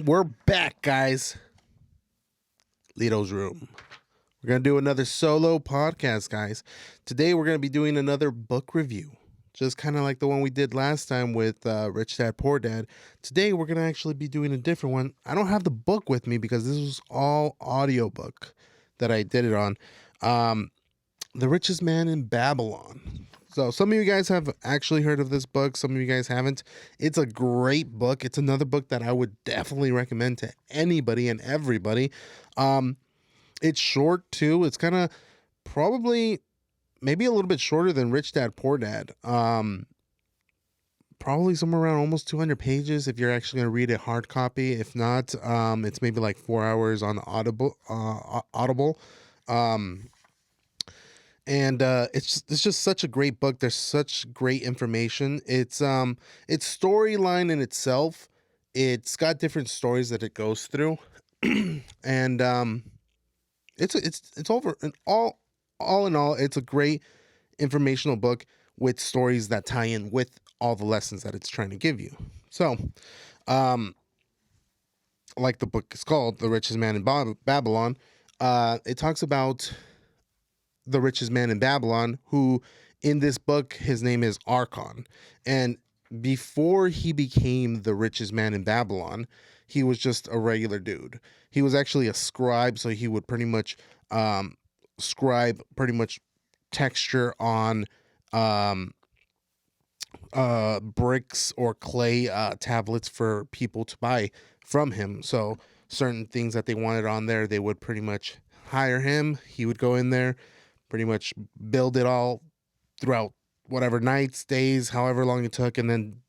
We're back, guys. Lito's room. We're going to do another solo podcast, guys. Today, we're going to be doing another book review, just kind of like the one we did last time with Rich Dad, Poor Dad. Today, we're going to actually be doing a different one. I don't have the book with me because this was all audiobook that I did it on. The Richest Man in Babylon. So some of you guys have actually heard of this book. Some of you guys haven't. It's a great book. It's another book that I would definitely recommend to anybody and everybody. It's short too. It's kind of probably maybe a little bit shorter than Rich Dad, Poor Dad. Probably somewhere around almost 200 pages if you're actually going to read a hard copy. If not, it's maybe like 4 hours on Audible. And it's just such a great book. There's such great information. It's storyline in itself. It's got different stories that it goes through, and it's over. And all in all, it's a great informational book with stories that tie in with all the lessons that it's trying to give you. So, like the book is called, The Richest Man in Babylon. It talks about the richest man in Babylon, who in this book, his name is Archon. And before he became the richest man in Babylon, he was just a regular dude. He was actually a scribe, so he would pretty much scribe pretty much texture on bricks or clay tablets for people to buy from him. So certain things that they wanted on there, they would pretty much hire him. He would go in there, pretty much build it all throughout whatever nights, days, however long it took, and then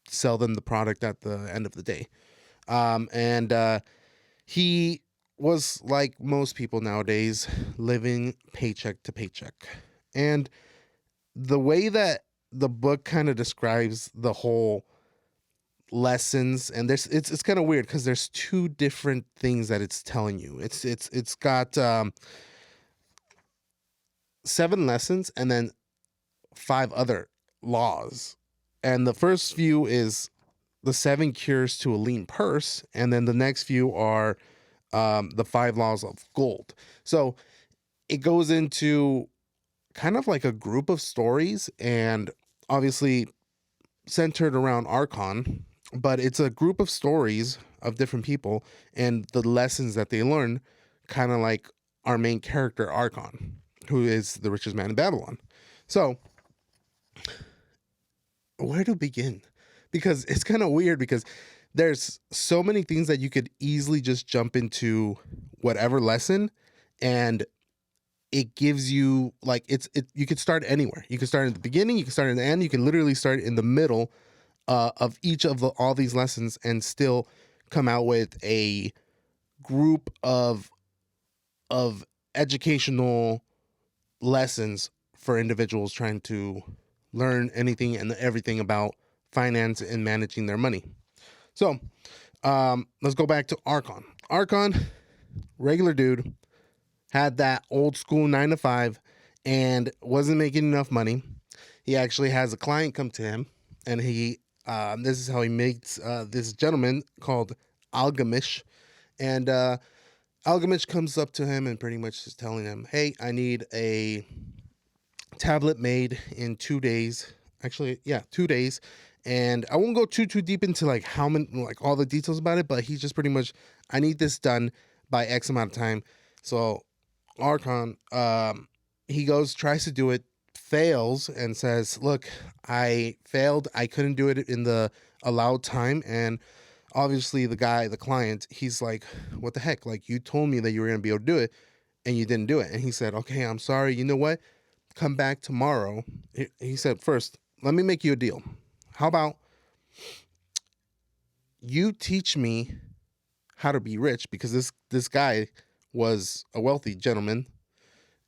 sell them the product at the end of the day. He was like most people nowadays, living paycheck to paycheck. And the way that the book kind of describes the whole lessons, and it's kind of weird because there's two different things that it's telling you. It's got 7 lessons and then 5 other laws. And the first few is the 7 cures to a lean purse, and then the next few are the 5 laws of gold. So it goes into kind of like a group of stories, and obviously centered around Archon, but it's a group of stories of different people and the lessons that they learn, kind of like our main character Archon, who is the richest man in Babylon. So where to begin? Because it's kind of weird because there's so many things that you could easily just jump into whatever lesson, and it gives you like you could start anywhere. You can start at the beginning, you can start at the end, you can literally start in the middle of each of all these lessons and still come out with a group of educational lessons for individuals trying to learn anything and everything about finance and managing their money. So let's go back to Archon. Archon, regular dude, had that old school 9 to 5 and wasn't making enough money. He actually has a client come to him, and this is how he meets this gentleman called Algamish. And Algamish comes up to him and pretty much is telling him, hey, I need a tablet made in 2 days. Actually, yeah, 2 days. And I won't go too deep into like how many, like all the details about it, but he's just pretty much, I need this done by X amount of time. So Archon, he goes, tries to do it, fails, and says, look, I failed. I couldn't do it in the allowed time. And obviously the client, he's like, what the heck? Like, you told me that you were going to be able to do it and you didn't do it. And he said, okay, I'm sorry. You know what? Come back tomorrow. He said, first, let me make you a deal. How about you teach me how to be rich? Because this guy was a wealthy gentleman.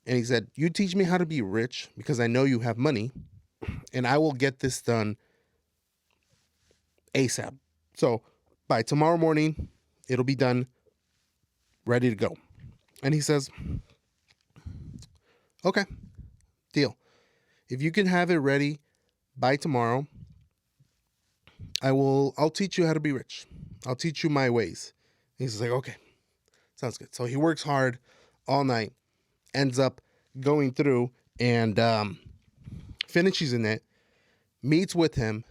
And he said, you teach me how to be rich because I know you have money, and I will get this done ASAP. So by tomorrow morning, it'll be done, ready to go. And he says, okay, deal. If you can have it ready by tomorrow, I'll teach you how to be rich. I'll teach you my ways. He's like, okay, sounds good. So he works hard all night, ends up going through and finishes in it, meets with him,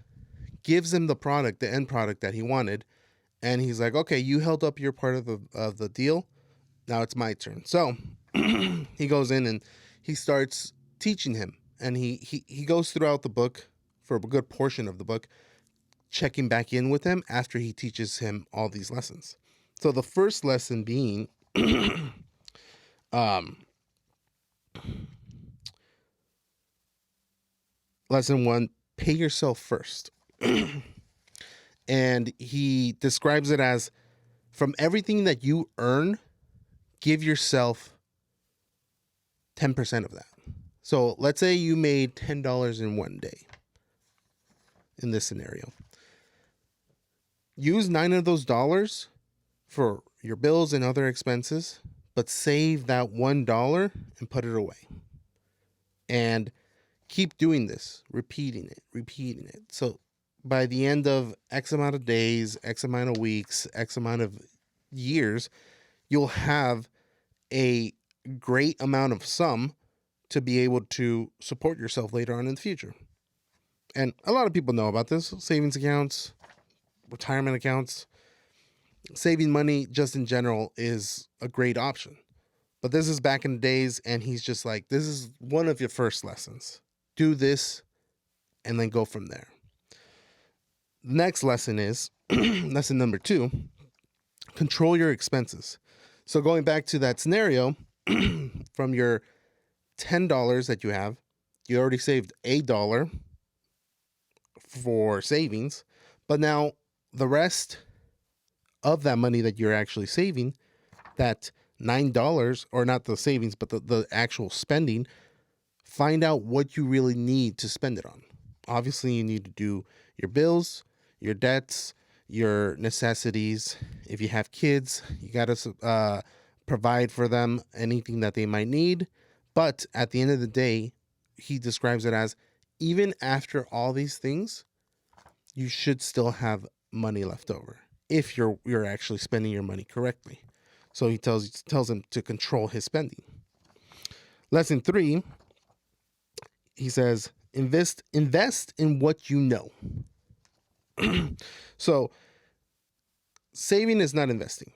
gives him the product, the end product that he wanted, and he's like, okay, you held up your part of the deal. Now it's my turn. So he goes in and he starts teaching him, and he goes throughout the book for a good portion of the book, checking back in with him after he teaches him all these lessons. So the first lesson being lesson 1, pay yourself first. And he describes it as, from everything that you earn, give yourself 10% of that. So let's say you made $10 in one day in this scenario. Use 9 of those dollars for your bills and other expenses, but save that $1 and put it away. And keep doing this, repeating it. So by the end of X amount of days, X amount of weeks, X amount of years, you'll have a great amount of sum to be able to support yourself later on in the future. And a lot of people know about this: savings accounts, retirement accounts. Saving money just in general is a great option. But this is back in the days, and he's just like, this is one of your first lessons. Do this and then go from there. The next lesson is lesson number 2, control your expenses. So going back to that scenario, from your $10 that you have, you already saved $1 for savings, but now the rest of that money that you're actually saving, that $9, or not the savings, but the actual spending, find out what you really need to spend it on. Obviously, you need to do your bills, your debts, your necessities. If you have kids, you got to provide for them anything that they might need. But at the end of the day, he describes it as, even after all these things, you should still have money left over if you're actually spending your money correctly. So he tells him to control his spending. Lesson 3, he says, invest in what you know. So saving is not investing.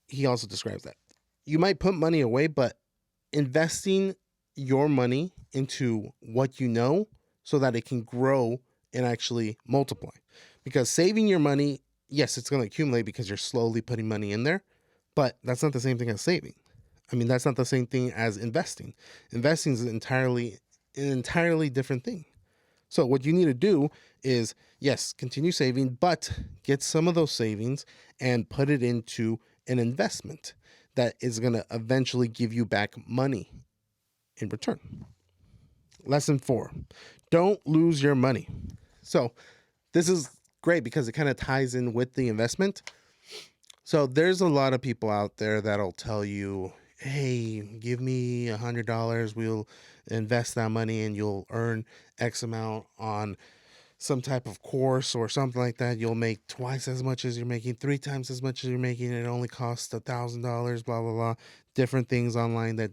He also describes that. You might put money away, but investing your money into what you know so that it can grow and actually multiply. Because saving your money, yes, it's going to accumulate because you're slowly putting money in there, but that's not the same thing as saving. I mean, that's not the same thing as investing. Investing is an entirely different thing. So what you need to do is, yes, continue saving, but get some of those savings and put it into an investment that is going to eventually give you back money in return. Lesson 4, don't lose your money. So this is great because it kind of ties in with the investment. So there's a lot of people out there that'll tell you, hey, give me $100, we'll invest that money and you'll earn X amount on some type of course or something like that. You'll make twice as much as you're making, 3 times as much as you're making. It only costs $1,000, blah, blah, blah. Different things online that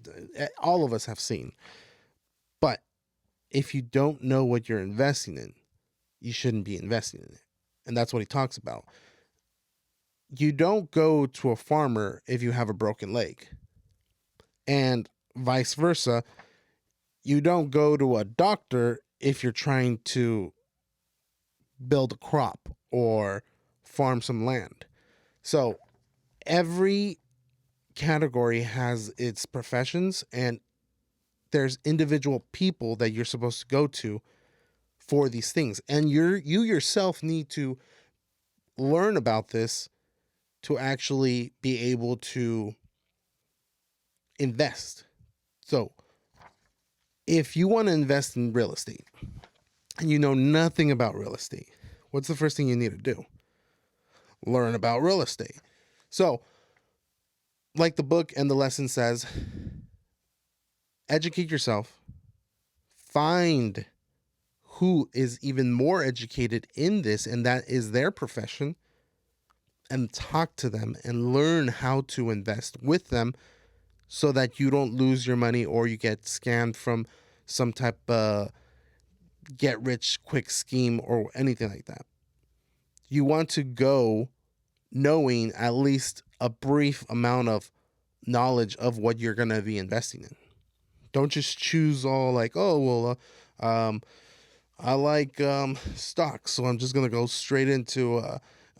all of us have seen. But if you don't know what you're investing in, you shouldn't be investing in it. And that's what he talks about. You don't go to a farmer if you have a broken leg. And vice versa, you don't go to a doctor if you're trying to build a crop or farm some land. So every category has its professions, and there's individual people that you're supposed to go to for these things. And you yourself need to learn about this to actually be able to invest. So if you want to invest in real estate and you know nothing about real estate, what's the first thing you need to do? Learn about real estate. So, like the book and the lesson says, educate yourself, find who is even more educated in this and that is their profession, and talk to them and learn how to invest with them so that you don't lose your money or you get scammed from some type of get rich quick scheme or anything like that. You want to go knowing at least a brief amount of knowledge of what you're going to be investing in. Don't just choose all like, oh, well, I like stocks, so I'm just going to go straight into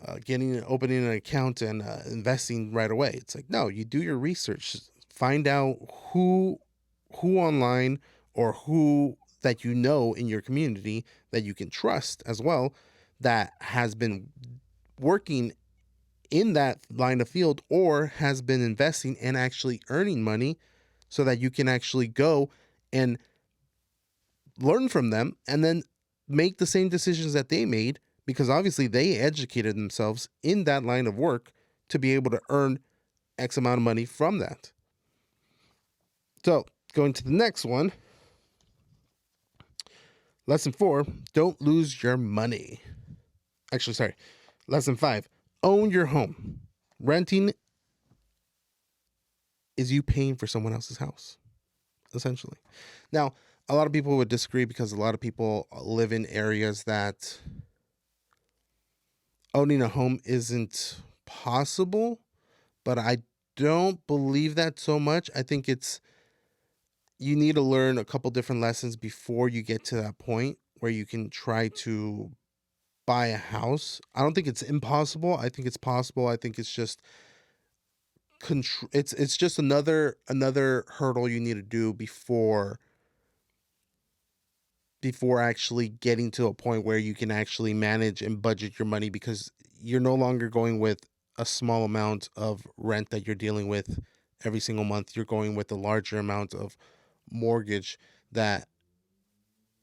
opening an account and investing right away. It's like, no, you do your research, find out who online or who that you know in your community that you can trust as well, that has been working in that line of field or has been investing and actually earning money, so that you can actually go and learn from them and then make the same decisions that they made, because obviously they educated themselves in that line of work to be able to earn X amount of money from that. So going to the next one, lesson 4, don't lose your money. Actually, sorry, lesson 5, own your home. Renting is you paying for someone else's house, essentially. Now, a lot of people would disagree because a lot of people live in areas that owning a home isn't possible, but I don't believe that so much. I think you need to learn a couple different lessons before you get to that point where you can try to buy a house. I don't think it's impossible. I think it's possible. I think it's just it's just another hurdle you need to do before actually getting to a point where you can actually manage and budget your money, because you're no longer going with a small amount of rent that you're dealing with every single month. You're going with a larger amount of mortgage that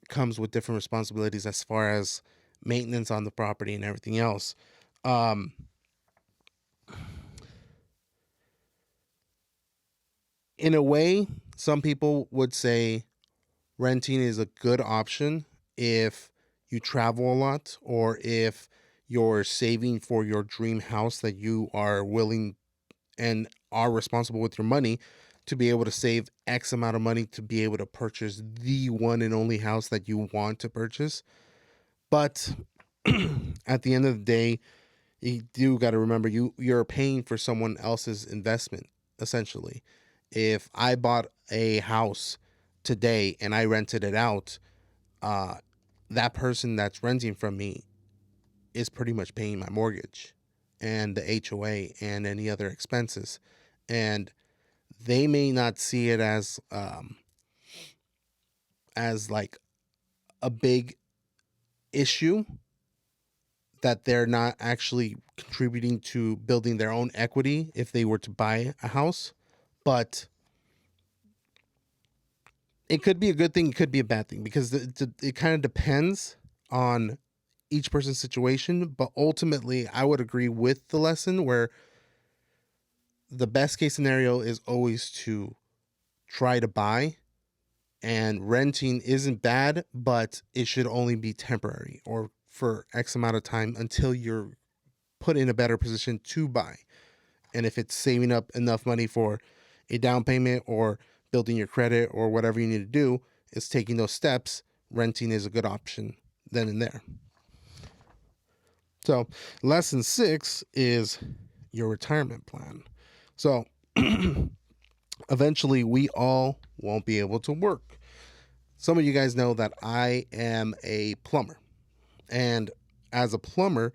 comes with different responsibilities as far as maintenance on the property and everything else. Um, in a way, some people would say renting is a good option if you travel a lot or if you're saving for your dream house that you are willing and are responsible with your money to be able to save X amount of money to be able to purchase the one and only house that you want to purchase. But at the end of the day, you do got to remember you're paying for someone else's investment, essentially. If I bought a house today and I rented it out, uh, that person that's renting from me is pretty much paying my mortgage and the HOA and any other expenses. And they may not see it as like a big issue, that they're not actually contributing to building their own equity if they were to buy a house. But it could be a good thing, it could be a bad thing, because it kind of depends on each person's situation. But ultimately, I would agree with the lesson where the best case scenario is always to try to buy, and renting isn't bad, but it should only be temporary or for X amount of time until you're put in a better position to buy. And if it's saving up enough money for a down payment or building your credit or whatever you need to do, is taking those steps, renting is a good option then and there. So, lesson 6 is your retirement plan. So, eventually, we all won't be able to work. Some of you guys know that I am a plumber. And as a plumber,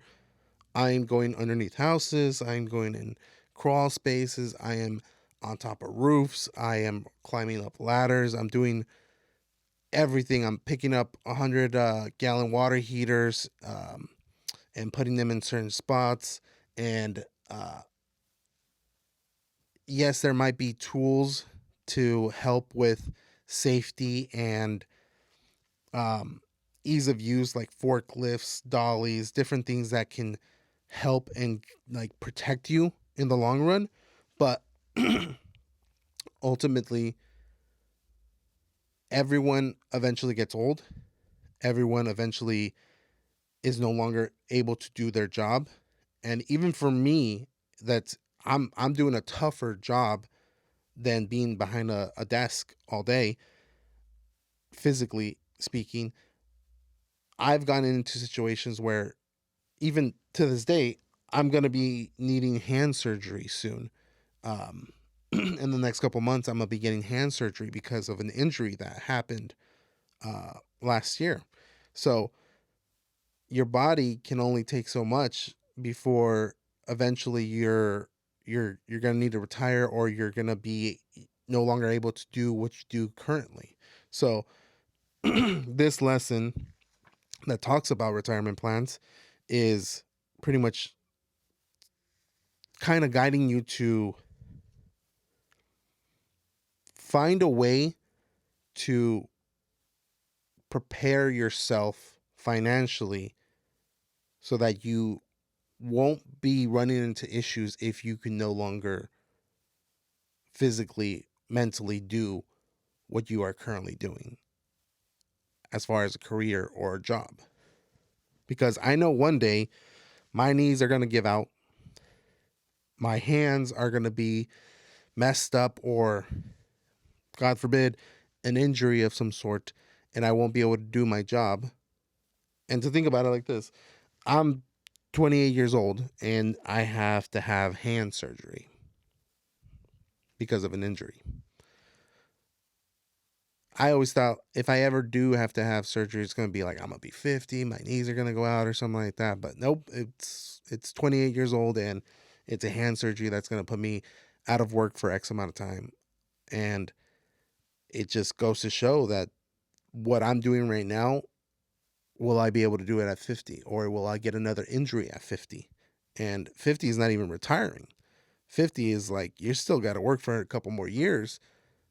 I'm going underneath houses, I'm going in crawl spaces, I am on top of roofs, I am climbing up ladders, I'm doing everything. I'm picking up 100 gallon water heaters and putting them in certain spots. And yes, there might be tools to help with safety and ease of use, like forklifts, dollies, different things that can help and like protect you in the long run. But ultimately, everyone eventually gets old everyone eventually is no longer able to do their job. And even for me, that I'm doing a tougher job than being behind a desk all day, physically speaking. I've gotten into situations where even to this day, I'm going to be needing hand surgery soon. Um, in the next couple months, I'm going to be getting hand surgery because of an injury that happened last year. So your body can only take so much before eventually you're going to need to retire, or you're going to be no longer able to do what you do currently. So this lesson that talks about retirement plans is pretty much kind of guiding you to find a way to prepare yourself financially so that you won't be running into issues if you can no longer physically, mentally do what you are currently doing as far as a career or a job. Because I know one day my knees are going to give out, my hands are going to be messed up, or God forbid, an injury of some sort, and I won't be able to do my job. And to think about it like this, I'm 28 years old and I have to have hand surgery because of an injury. I always thought if I ever do have to have surgery, it's going to be like I'm going to be 50, my knees are going to go out or something like that. But nope, it's 28 years old and it's a hand surgery that's going to put me out of work for X amount of time. And it just goes to show that what I'm doing right now, will I be able to do it at 50, or will I get another injury at 50? And 50 is not even retiring. 50 is like you still got to work for a couple more years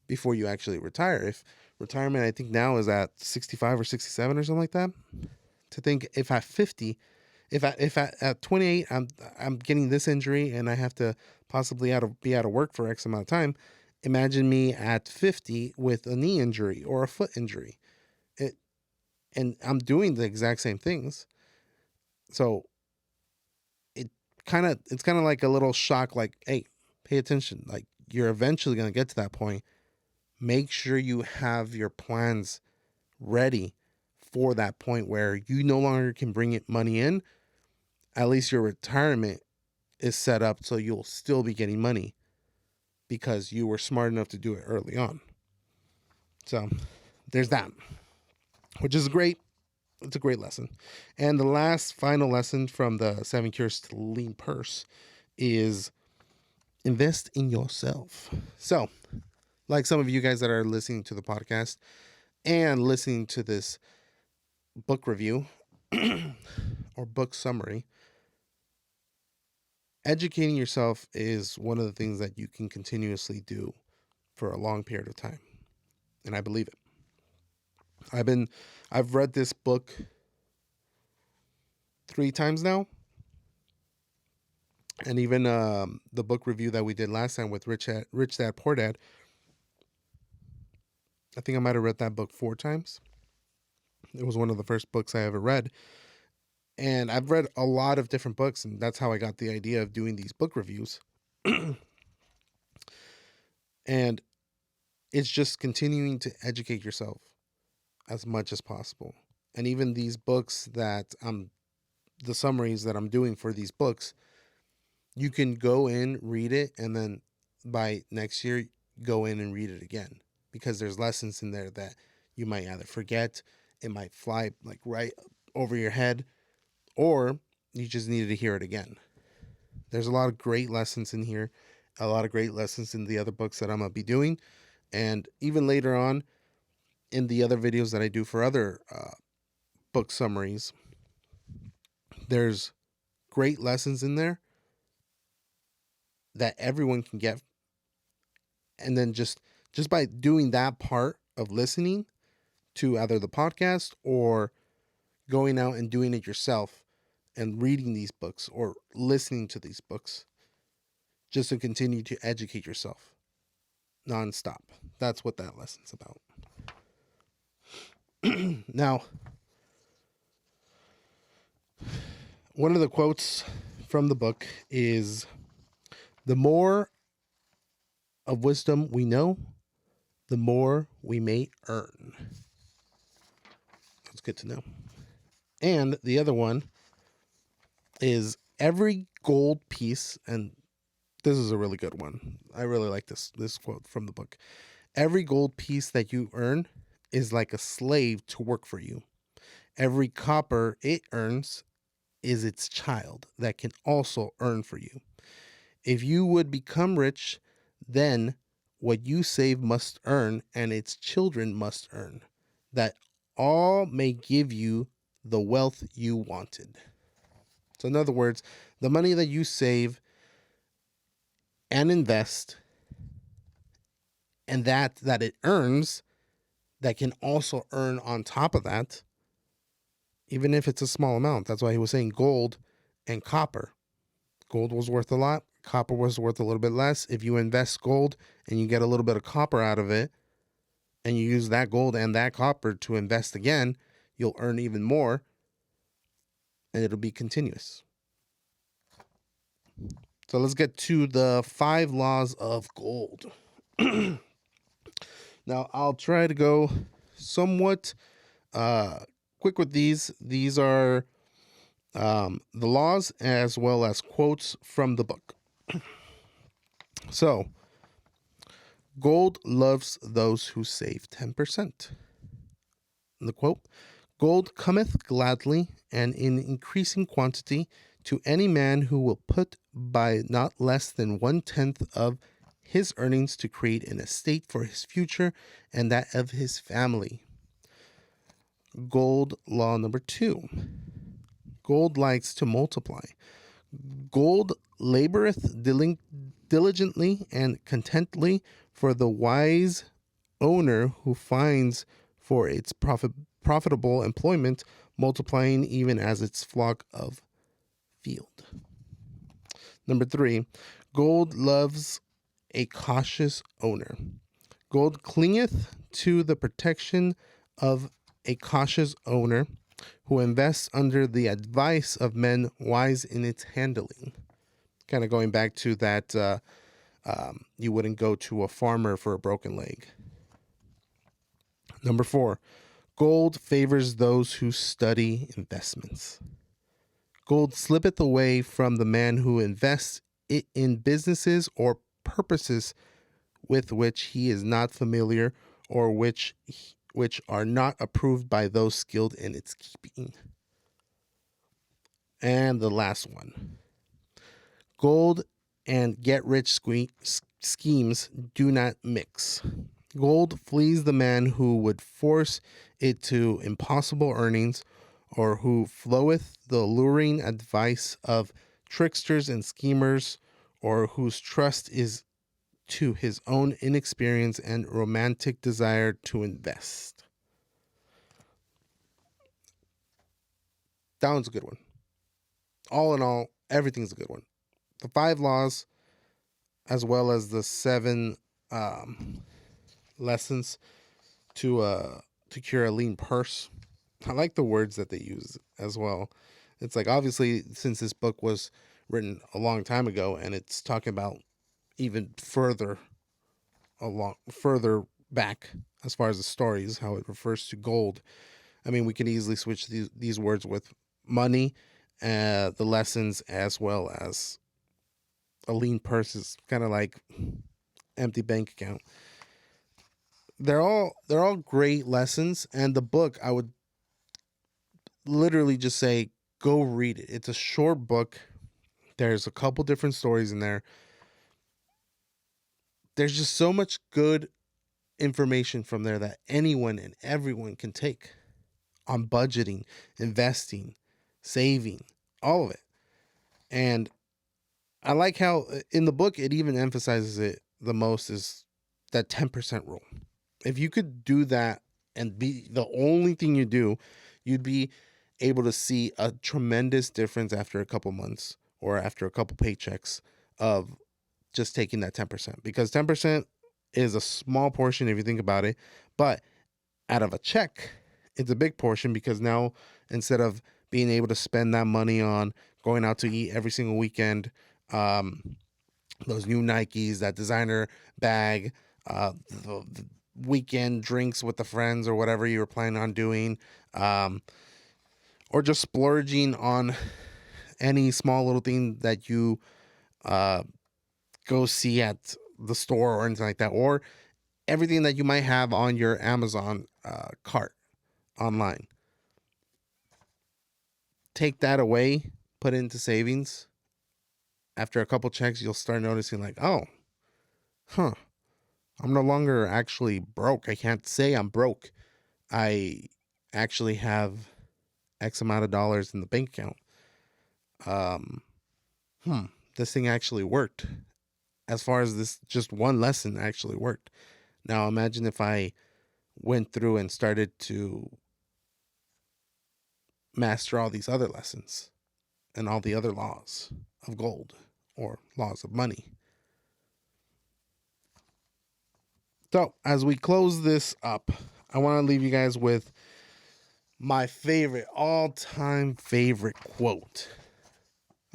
before you actually retire. If retirement, I think now is at 65 or 67 or something like that. To think if at 50, if at 28 I'm getting this injury and I have to possibly be out of work for X amount of time, imagine me at 50 with a knee injury or a foot injury. It, and I'm doing the exact same things. So it's kind of like a little shock, like, hey, pay attention. Like, you're eventually going to get to that point. Make sure you have your plans ready for that point where you no longer can bring it money in. At least your retirement is set up so you'll still be getting money because you were smart enough to do it early on. So there's that, which is great. It's a great lesson. And the last final lesson from the 7 Cures to Lean Purse is invest in yourself. So, like some of you guys that are listening to the podcast and listening to this book review or book summary, educating yourself is one of the things that you can continuously do for a long period of time. And I believe it. I've read this book 3 times now. And even the book review that we did last time with Rich Dad Poor Dad, I think I might have read that book 4 times. It was one of the first books I ever read. And I've read a lot of different books, and that's how I got the idea of doing these book reviews. And it's just continuing to educate yourself as much as possible. And even these books that the summaries that I'm doing for these books, you can go in, read it, and then by next year, go in and read it again, because there's lessons in there that you might either forget, it might fly like right over your head, or you just needed to hear it again. There's a lot of great lessons in here, a lot of great lessons in the other books that I'm going to be doing. And even later on in the other videos that I do for other book summaries, there's great lessons in there that everyone can get. And then just by doing that part of listening to either the podcast or going out and doing it yourself and reading these books or listening to these books, just to continue to educate yourself nonstop. That's what that lesson's about. Now, One of the quotes from the book is, "The more of wisdom we know, the more we may earn." That's good to know. And the other one is, "Every gold piece," and this is a really good one. I really like this quote from the book. "Every gold piece that you earn is like a slave to work for you. Every copper it earns is its child that can also earn for you. If you would become rich, then what you save must earn, and its children must earn, that all may give you the wealth you wanted." So, in other words, the money that you save and invest, and that it earns, that can also earn on top of that, even if it's a small amount. That's why he was saying gold and copper. Gold was worth a lot. Copper was worth a little bit less. If you invest gold and you get a little bit of copper out of it, and you use that gold and that copper to invest again, you'll earn even more, and it'll be continuous. So let's get to the 5 laws of gold. Now, I'll try to go somewhat quick with these. These are the laws as well as quotes from the book. So, gold loves those who save 10%. The quote, "Gold cometh gladly and in increasing quantity to any man who will put by not less than 1/10 of his earnings to create an estate for his future and that of his family." Gold law number 2. Gold likes to multiply. "Gold laboreth diligently and contently for the wise owner who finds for its profitable employment, multiplying even as its flock of field." Number 3, gold loves a cautious owner. "Gold clingeth to the protection of a cautious owner who invests under the advice of men wise in its handling." Kind of going back to that, you wouldn't go to a farmer for a broken leg. Number 4, gold favors those who study investments. "Gold slippeth away from the man who invests it in businesses or purposes with which he is not familiar, or which are not approved by those skilled in its keeping." And the last one, "Gold and get rich schemes do not mix. Gold flees the man who would force it to impossible earnings, or who floweth the luring advice of tricksters and schemers, or whose trust is to his own inexperience and romantic desire to invest." That one's a good one. All in all, everything's a good one. The 5 laws, as well as the 7 lessons to cure a lean purse. I like the words that they use as well. It's like, obviously, since this book was written a long time ago, and it's talking about even further back as far as the stories, how it refers to gold. I mean, we can easily switch these words with money, the lessons, as well as a lean purse is kind of like empty bank account. They're all great lessons, and the book, I would literally just say, go read it. It's a short book. There's a couple different stories in there. There's just so much good information from there that anyone and everyone can take on budgeting, investing, saving, all of it. And I like how in the book it even emphasizes it the most, is that 10% rule. If you could do that and be the only thing you do, you'd be able to see a tremendous difference after a couple months or after a couple paychecks of just taking that 10%, because 10% is a small portion if you think about it, but out of a check, it's a big portion, because now instead of being able to spend that money on going out to eat every single weekend, those new Nikes, that designer bag, the weekend drinks with the friends or whatever you were planning on doing, um, or just splurging on any small little thing that you uh, go see at the store or anything like that, or everything that you might have on your Amazon cart online. Take that away, put it into savings. After a couple checks, you'll start noticing, like, oh, huh, I'm no longer actually broke. I can't say I'm broke. I actually have X amount of dollars in the bank account. Um, hmm, this thing actually worked. As far as this, just one lesson actually worked. Now imagine if I went through and started to master all these other lessons and all the other laws of gold or laws of money. So, as we close this up, I want to leave you guys with my favorite, all time favorite quote.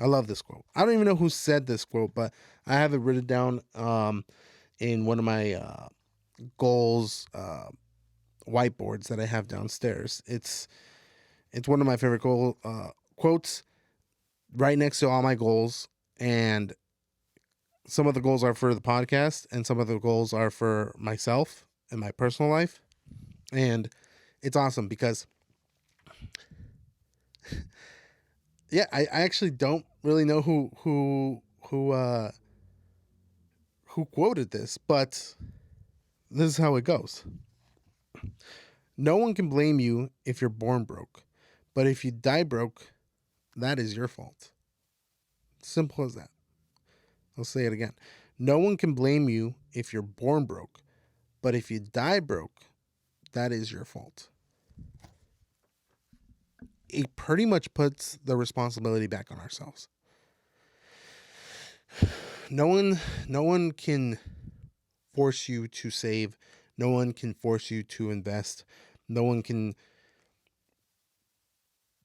I love this quote. I don't even know who said this quote, but I have it written down in one of my goals whiteboards that I have downstairs. It's one of my favorite quotes, right next to all my goals. And some of the goals are for the podcast, and some of the goals are for myself and my personal life. And it's awesome because, yeah, I actually don't really know who quoted this, but this is how it goes. No one can blame you if you're born broke, but if you die broke, that is your fault. Simple as that. I'll say it again. No one can blame you if you're born broke, but if you die broke, that is your fault. It pretty much puts the responsibility back on ourselves. No one can force you to save. No one can force you to invest. No one can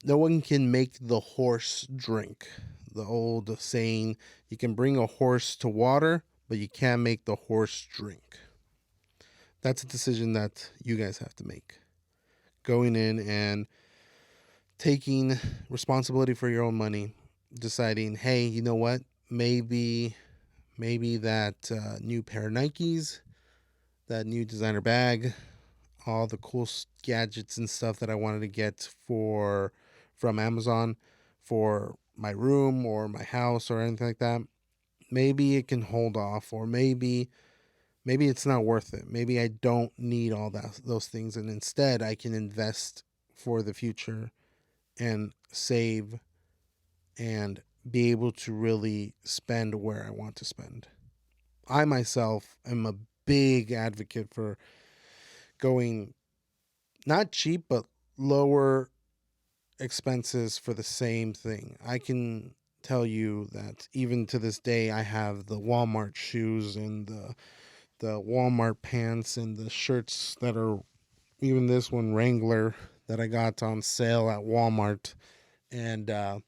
no one can make the horse drink. The old saying, you can bring a horse to water, but you can't make the horse drink. That's a decision that you guys have to make. Going in and taking responsibility for your own money, deciding, hey, you know what? Maybe that new pair of Nikes, that new designer bag, all the cool gadgets and stuff that I wanted to get from Amazon for my room or my house or anything like that. Maybe it can hold off, or maybe it's not worth it. Maybe I don't need all those things, and instead I can invest for the future and save and be able to really spend where I want to spend. I myself am a big advocate for going not cheap, but lower expenses for the same thing. I can tell you that even to this day, I have the Walmart shoes and the Walmart pants and the shirts that are, even this one Wrangler that I got on sale at Walmart, and the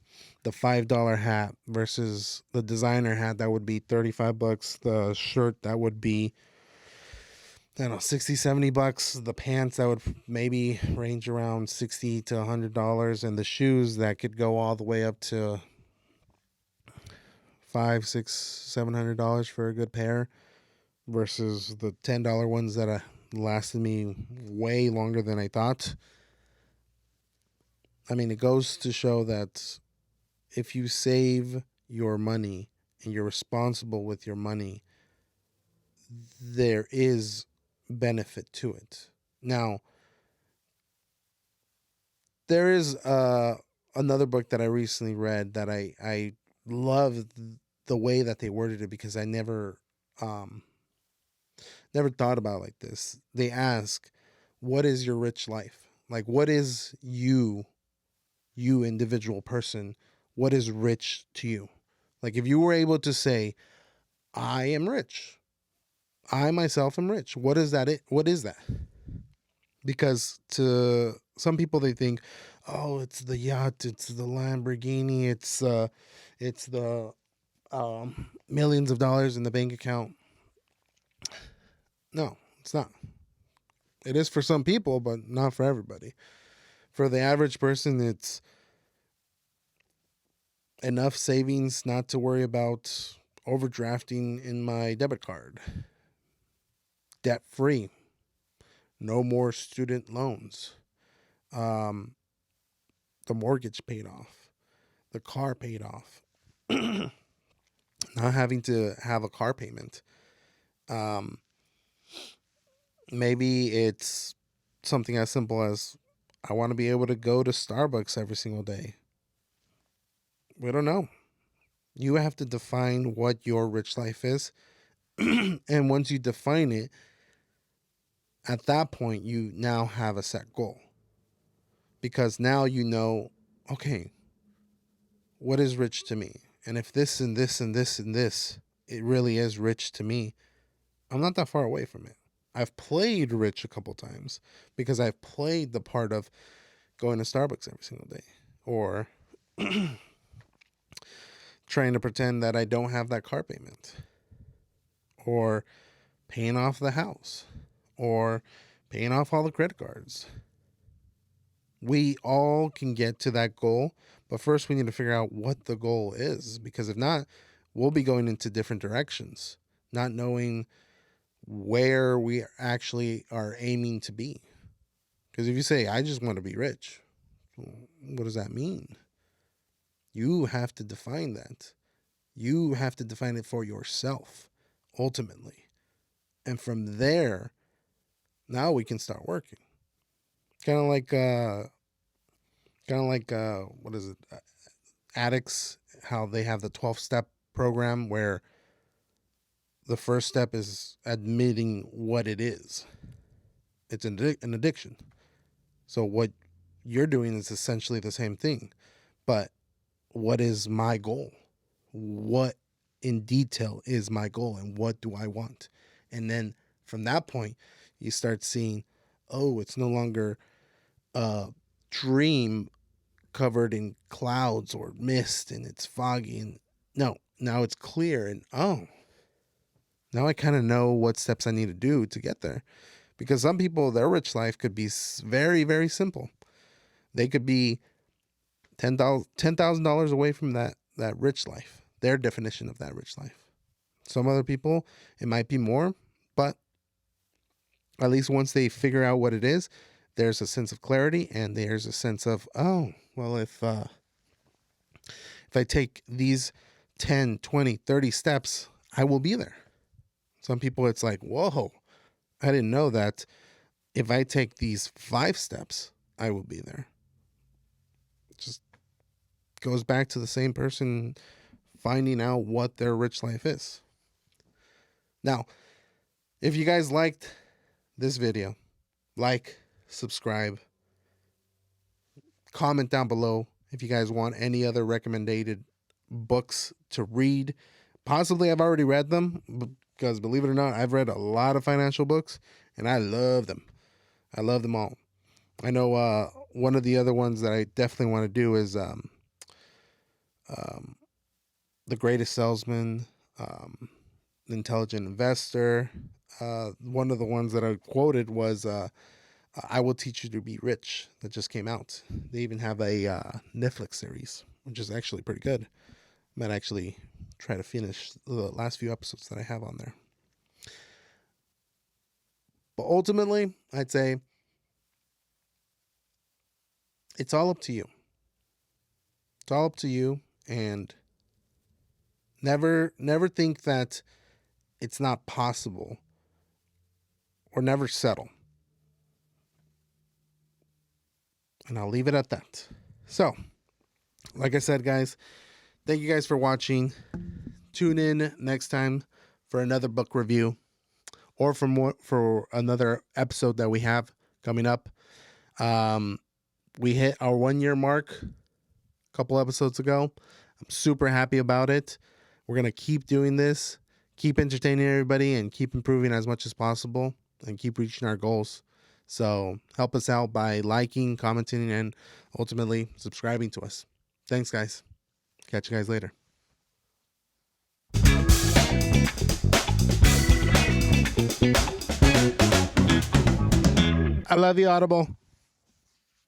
$5 hat versus the designer hat that would be $35. The shirt that would be, I don't know, 60, $70. The pants that would maybe range around $60 to $100, and the shoes that could go all the way up to five, six, $700 for a good pair, versus the $10 ones that lasted me way longer than I thought. I mean, it goes to show that if you save your money and you're responsible with your money, there is benefit to it. Now, there is another book that I recently read that I love the way that they worded it, because I um, never thought about it like this. They ask, what is your rich life? Like, what is you individual person, what is rich to you? Like, if you were able to say, I am rich, I myself am rich, what is that? What is that? Because to some people they think, oh, it's the yacht, it's the Lamborghini, it's the millions of dollars in the bank account. No, it's not. It is for some people, but not for everybody. For the average person, it's enough savings not to worry about overdrafting in my debit card, debt free, no more student loans, um, the mortgage paid off, the car paid off, not having to have a car payment. Um, Maybe it's something as simple as I want to be able to go to Starbucks every single day. We don't know. You have to define what your rich life is. And once you define it, at that point, you now have a set goal. Because now you know, okay, what is rich to me? And if this and this and this and this, it really is rich to me, I'm not that far away from it. I've played rich a couple times because I've played the part of going to Starbucks every single day or trying to pretend that I don't have that car payment or paying off the house or paying off all the credit cards. We all can get to that goal, but first we need to figure out what the goal is because if not, we'll be going into different directions, not knowing where we actually are aiming to be. Because if you say, I just want to be rich, what does that mean? You have to define that. You have to define it for yourself, ultimately. And from there, now we can start working. Kind of like, what is it? Addicts, how they have the 12-step program where the first step is admitting what it is. It's an addiction. So what you're doing is essentially the same thing. But what is my goal? What in detail is my goal and what do I want? And then from that point, you start seeing, oh, it's no longer a dream covered in clouds or mist and it's foggy. And no, now it's clear. And oh, now I kind of know what steps I need to do to get there. Because some people, their rich life could be very, very simple. They could be $10,000 away from that rich life, their definition of that rich life. Some other people, it might be more, but at least once they figure out what it is, there's a sense of clarity and there's a sense of, oh, well, if I take these 10, 20, 30 steps, I will be there. Some people, it's like, whoa, I didn't know that if I take these 5 steps, I will be there. It just goes back to the same person finding out what their rich life is. Now, if you guys liked this video, like, subscribe, comment down below if you guys want any other recommended books to read. Possibly I've already read them because believe it or not, I've read a lot of financial books and I love them. I love them all. I know one of the other ones that I definitely want to do is The Greatest Salesman, Intelligent Investor. One of the ones that I quoted was I Will Teach You to Be Rich that just came out. They even have a Netflix series, which is actually pretty good. Might actually try to finish the last few episodes that I have on there. But ultimately, I'd say it's all up to you. It's all up to you, and never think that it's not possible, or never settle. And I'll leave it at that. So, like I said, guys, thank you guys for watching. Tune in next time for another book review or for another episode that we have coming up. We hit our 1-year mark a couple episodes ago. I'm super happy about it. We're going to keep doing this, keep entertaining everybody, and keep improving as much as possible and keep reaching our goals. So help us out by liking, commenting, and ultimately subscribing to us. Thanks, guys. Catch you guys later. I love you, Audible.